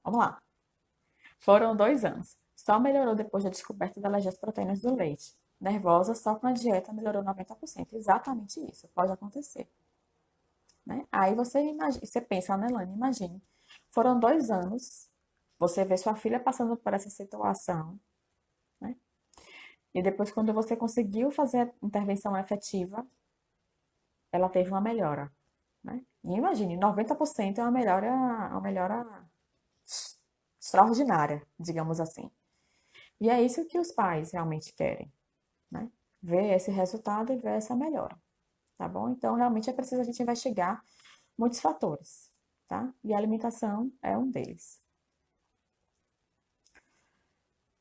Vamos lá. Foram 2 anos. Só melhorou depois da descoberta da alergia às proteínas do leite. Nervosa, só com a dieta melhorou 90%. Exatamente isso. Pode acontecer. Né? Aí você imagina, você pensa, né, Lani? Imagine. Foram 2 anos. Você vê sua filha passando por essa situação, né? E depois, quando você conseguiu fazer a intervenção efetiva, ela teve uma melhora, né? E imagine, 90% é uma melhora extraordinária, digamos assim. E é isso que os pais realmente querem, né? Ver esse resultado e ver essa melhora, tá bom? Então, realmente é preciso a gente investigar muitos fatores, tá? E a alimentação é um deles.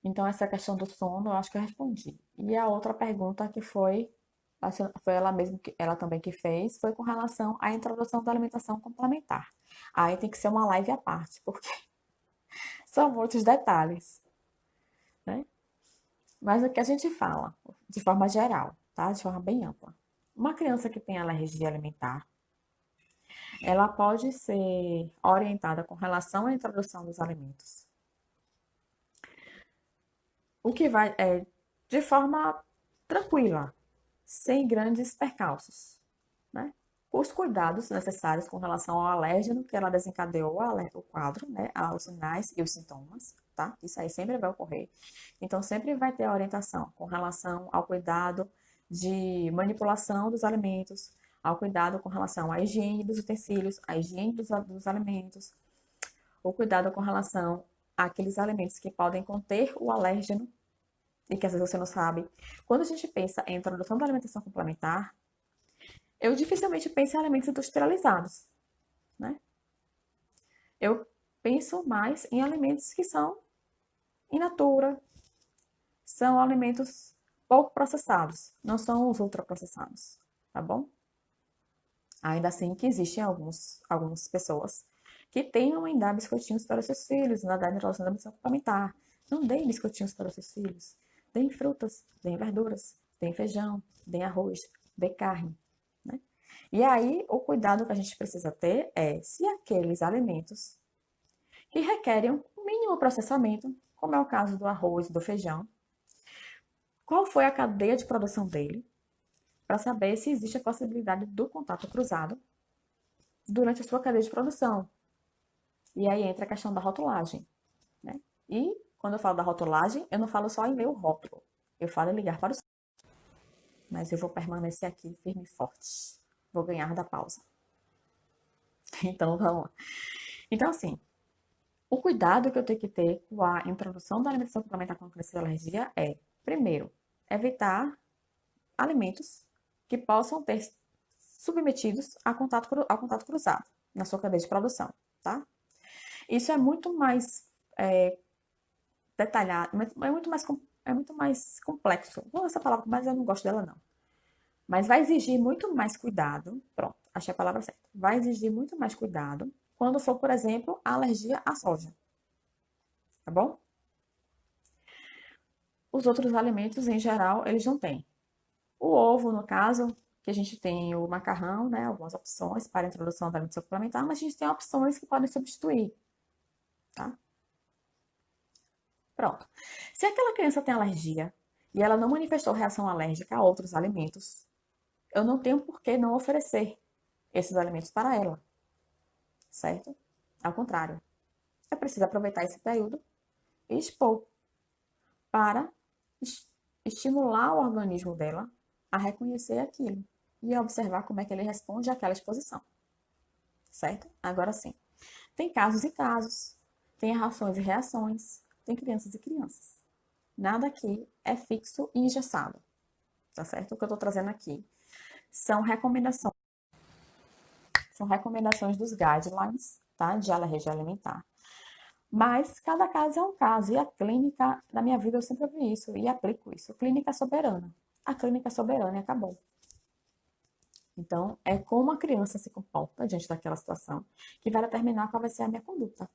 Então, essa questão do sono, eu acho que eu respondi. E a outra pergunta que foi ela mesma, ela também que fez, foi com relação à introdução da alimentação complementar. Aí tem que ser uma live à parte, porque são muitos detalhes, né? Mas o que a gente fala, de forma geral, tá? De forma bem ampla. Uma criança que tem alergia alimentar, ela pode ser orientada com relação à introdução dos alimentos. O que vai é de forma tranquila, sem grandes percalços, né? Os cuidados necessários com relação ao alérgeno que ela desencadeou o quadro, né? Aos sinais e os sintomas, tá? Isso aí sempre vai ocorrer. Então, sempre vai ter a orientação com relação ao cuidado de manipulação dos alimentos, ao cuidado com relação à higiene dos utensílios, à higiene dos alimentos, o cuidado com relação àqueles alimentos que podem conter o alérgeno e que às vezes você não sabe. Quando a gente pensa em introdução da alimentação complementar, eu dificilmente penso em alimentos industrializados, né? Eu penso mais em alimentos que são in natura, são alimentos pouco processados, não são os ultraprocessados, tá bom? Ainda assim que existem algumas pessoas que tentam em dar biscoitinhos para os seus filhos, na verdade, relação da alimentação complementar. Não deem biscoitinhos para os seus filhos. Deem frutas, deem verduras, deem feijão, deem arroz, deem carne, né? E aí, o cuidado que a gente precisa ter é se aqueles alimentos que requerem um mínimo processamento, como é o caso do arroz e do feijão, qual foi a cadeia de produção dele, para saber se existe a possibilidade do contato cruzado durante a sua cadeia de produção. E aí entra a questão da rotulagem, né? E quando eu falo da rotulagem, eu não falo só em ler o rótulo, eu falo em ligar para o... Mas eu vou permanecer aqui firme e forte. Vou ganhar da pausa. Então, vamos lá. Então, assim, o cuidado que eu tenho que ter com a introdução da alimentação complementar com crescimento de alergia é, primeiro, evitar alimentos que possam ter submetidos ao contato cruzado na sua cadeia de produção, tá? Isso é muito mais detalhado, é muito mais complexo. Vou essa palavra, mas eu não gosto dela não. Mas vai exigir muito mais cuidado. Pronto, achei a palavra certa. Vai exigir muito mais cuidado quando for, por exemplo, a alergia à soja, tá bom? Os outros alimentos, em geral, eles não têm. O ovo, no caso, que a gente tem o macarrão, né? Algumas opções para a introdução da alimentação suplementar, mas a gente tem opções que podem substituir, tá? Pronto. Se aquela criança tem alergia e ela não manifestou reação alérgica a outros alimentos, eu não tenho por que não oferecer esses alimentos para ela, certo? Ao contrário, é preciso aproveitar esse período e expor para estimular o organismo dela a reconhecer aquilo e a observar como é que ele responde àquela exposição, certo? Agora sim, tem casos e casos, tem reações e reações, tem crianças e crianças. Nada aqui é fixo e engessado, tá certo? O que eu estou trazendo aqui são recomendações dos guidelines, tá? De alergia alimentar. Mas cada caso é um caso. E a clínica, na minha vida, eu sempre vi isso e aplico isso. Clínica soberana. A clínica soberana e acabou. Então, é como a criança se comporta diante daquela situação que vai determinar qual vai ser a minha conduta.